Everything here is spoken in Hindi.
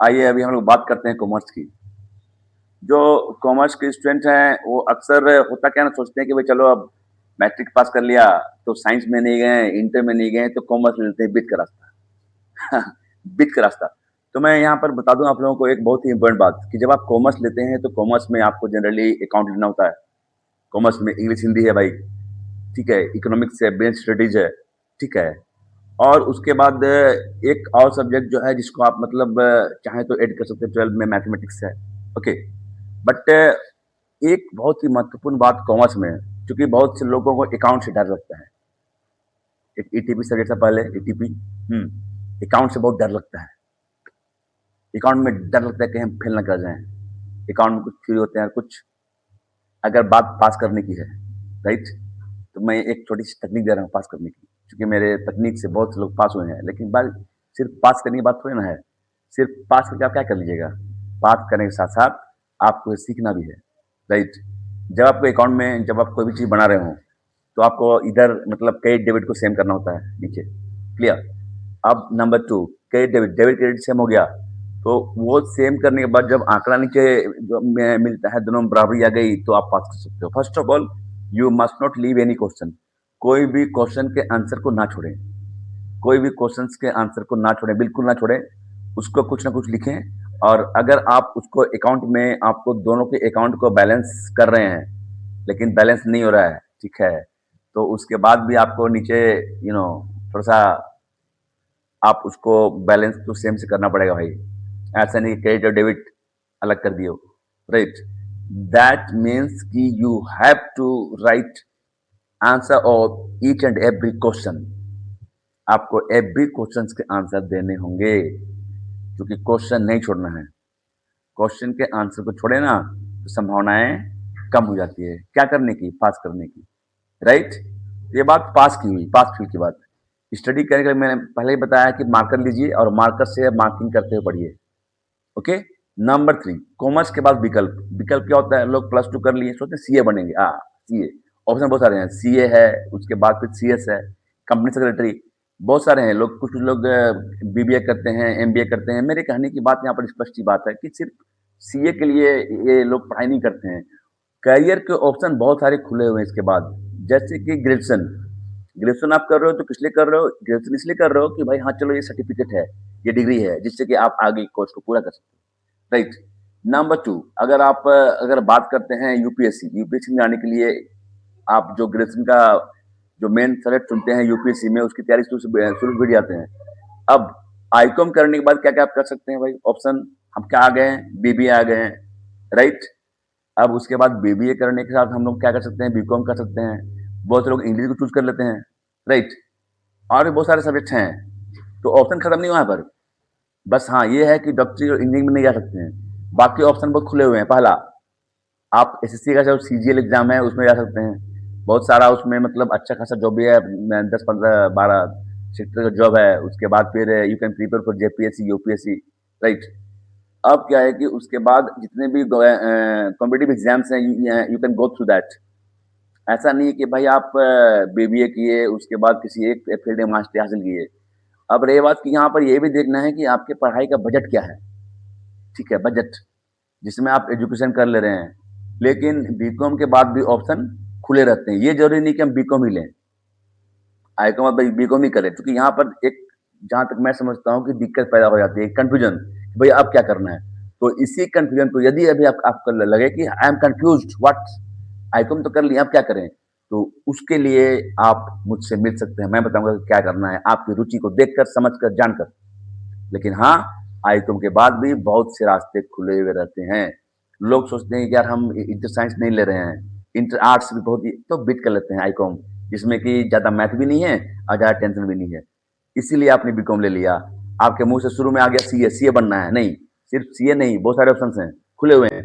आइए अभी हम लोग बात करते हैं कॉमर्स की। जो कॉमर्स के स्टूडेंट हैं वो अक्सर होता क्या है ना, सोचते हैं कि भाई चलो अब मैट्रिक पास कर लिया तो साइंस में नहीं गए, इंटर में नहीं गए तो कॉमर्स ले लेते हैं, वित्त का रास्ता। वित्त का रास्ता। तो मैं यहाँ पर बता दूं आप लोगों को एक बहुत ही इम्पोर्टेंट बात कि जब आप कॉमर्स लेते हैं तो कॉमर्स में आपको जनरली अकाउंट लेना होता है। कॉमर्स में इंग्लिश हिंदी है भाई, ठीक है, इकोनॉमिक्स है, बिजनेस स्टडीज है, ठीक है। और उसके बाद एक और सब्जेक्ट जो है जिसको आप मतलब चाहे तो ऐड कर सकते हैं 12 में, मैथमेटिक्स है। ओके। बट एक बहुत ही महत्वपूर्ण बात कॉमर्स में है, क्योंकि बहुत से लोगों को अकाउंट से डर लगता है। एक ईटीपी सब्जेक्ट था पहले, ईटीपी। अकाउंट से बहुत डर लगता है। अकाउंट में डर लगता है कि हम फेल ना कर जाएं। अकाउंट में कुछ थ्योरी होते हैं, कुछ अगर बात पास करने की है, राइट, तो मैं एक छोटी सी तकनीक दे रहा हूँ पास करने की, क्योंकि मेरे तकनीक से बहुत से लोग पास हुए हैं। लेकिन बात सिर्फ पास करने की बात थोड़ी ना है। सिर्फ पास करके आप क्या कर लीजिएगा? पास करने के साथ साथ आपको सीखना भी है, राइट। जब आपको अकाउंट में जब आप कोई भी चीज़ बना रहे हो तो आपको इधर मतलब क्रेडिट डेबिट को सेम करना होता है नीचे। क्लियर? अब number two, credit debit, debit credit same हो गया। तो वो सेम करने के बाद जब आंकड़ा नीचे जो मिलता है, दोनों में बराबरी आ गई तो आप पास कर सकते हो। First of all, you must not leave any question. कोई भी क्वेश्चन के आंसर को ना छोड़ें। कोई भी क्वेश्चन के आंसर को ना छोड़ें, बिल्कुल ना छोड़ें। उसको कुछ ना कुछ लिखें। और अगर आप उसको अकाउंट में आपको दोनों के अकाउंट को बैलेंस कर रहे हैं लेकिन बैलेंस नहीं हो रहा है, ठीक है, तो उसके बाद भी आपको नीचे थोड़ा सा आप उसको बैलेंस तो सेम से करना पड़ेगा भाई। ऐसा नहीं क्रेडिट और डेबिट अलग कर दियो, राइट। दैट मीन्स कि you have to write answer of each and every question. आपको एवरी क्वेश्चन के आंसर देने होंगे, क्योंकि क्वेश्चन नहीं छोड़ना है। क्वेश्चन के आंसर को छोड़े ना तो संभावनाएं कम हो जाती है क्या करने की, पास करने की, राइट। ये बात पास की हुई, पास फील की बात। स्टडी करने के लिए मैंने पहले ही बताया कि मार्कर लीजिए और मार्कर से मार्किंग करते हुए पढ़िए। ओके। नंबर थ्री, कॉमर्स के बाद विकल्प। विकल्प क्या होता है? लोग प्लस टू कर लिए, सोचते सीए बनेंगे। सीए ऑप्शन बहुत सारे हैं। सीए है, उसके बाद फिर सीएस है, कंपनी सेक्रेटरी, बहुत सारे हैं लोग। कुछ लोग बीबीए करते हैं, एमबीए करते हैं। मेरे कहने की बात यहाँ पर स्पष्ट ही बात है कि सिर्फ सीए के लिए ये लोग पढ़ाई नहीं करते हैं। करियर के ऑप्शन बहुत सारे खुले हुए हैं इसके बाद। जैसे कि ग्रेजुएशन। ग्रेजुएशन आप कर रहे हो तो किस लिए कर रहे हो? ग्रेजुएशन इसलिए कर रहे हो कि भाई हाँ चलो ये सर्टिफिकेट है, ये डिग्री है, जिससे कि आप आगे कोर्स को पूरा कर सकते हो, राइट। नंबर टू, अगर आप अगर बात करते हैं यूपीएससी, यूपीएससी में जाने के लिए आप जो ग्रेजुएशन का जो मेन सब्जेक्ट चुनते हैं यूपीएससी में, उसकी तैयारी शुरू बढ़ जाते हैं। अब आईकॉम करने के बाद क्या क्या आप कर सकते हैं भाई? ऑप्शन हम क्या आ गए हैं? बीबीए आ गए हैं, राइट। अब उसके बाद बीबीए करने के साथ हम लोग क्या कर सकते हैं? बीकॉम कर सकते हैं। बहुत से लोग इंग्लिश को चूज कर लेते हैं, राइट। और भी बहुत सारे सब्जेक्ट हैं, तो ऑप्शन खत्म नहीं हुआ यहाँ पर। बस हाँ ये है कि डॉक्टरी और इंजीनियरिंग में नहीं जा सकते हैं। बाकी ऑप्शन बहुत खुले हुए हैं। पहला, आप एसएससी का जो सीजीएल एग्जाम है उसमें जा सकते हैं। बहुत सारा उसमें मतलब अच्छा खासा जॉब भी है, 10 15 12 सेक्टर का जॉब है। उसके बाद फिर you can prepare for JPSC, UPSC, right. अब क्या है कि उसके बाद जितने भी कॉम्पिटिटिव एग्जाम्स हैं, you can go through that. ऐसा नहीं है कि भाई आप बीबीए किए उसके बाद किसी एक फील्ड में मास्टरी हासिल किए। अब रही बात कि यहाँ पर ये भी देखना है कि आपके पढ़ाई का बजट क्या है, ठीक है, बजट जिसमें आप एजुकेशन कर ले रहे हैं। लेकिन बीकॉम के बाद भी ऑप्शन खुले रहते हैं। ये जरूरी नहीं कि हम बीकॉम ही लें, आईकॉम और बीकॉम ही करें, क्योंकि यहाँ पर एक जहाँ तक मैं समझता हूँ कि दिक्कत पैदा हो जाती है, कंफ्यूजन, भाई अब क्या करना है। तो इसी कंफ्यूजन को यदि अभी आपको लगे कि I am confuse what, Icom तो कर लिया अब क्या करें, तो उसके लिए आप मुझसे मिल सकते हैं। मैं बताऊंगा कि क्या करना है आपकी रुचि को देखकर, समझकर, जानकर। लेकिन हाँ, आईकॉम के बाद भी बहुत से रास्ते खुले हुए रहते हैं। लोग सोचते हैं कि यार हम इंटर साइंस नहीं ले रहे हैं, इंटर आर्ट्स भी बहुत ही तो बिट कर लेते हैं आईकॉम, जिसमें कि ज़्यादा मैथ भी नहीं है और ज़्यादा टेंशन भी नहीं है। इसीलिए आपने बीकॉम ले लिया। आपके मुंह से शुरू में आ गया सीए, सीए बनना है, नहीं, सिर्फ सीए नहीं, बहुत सारे ऑप्शन हैं खुले हुए हैं।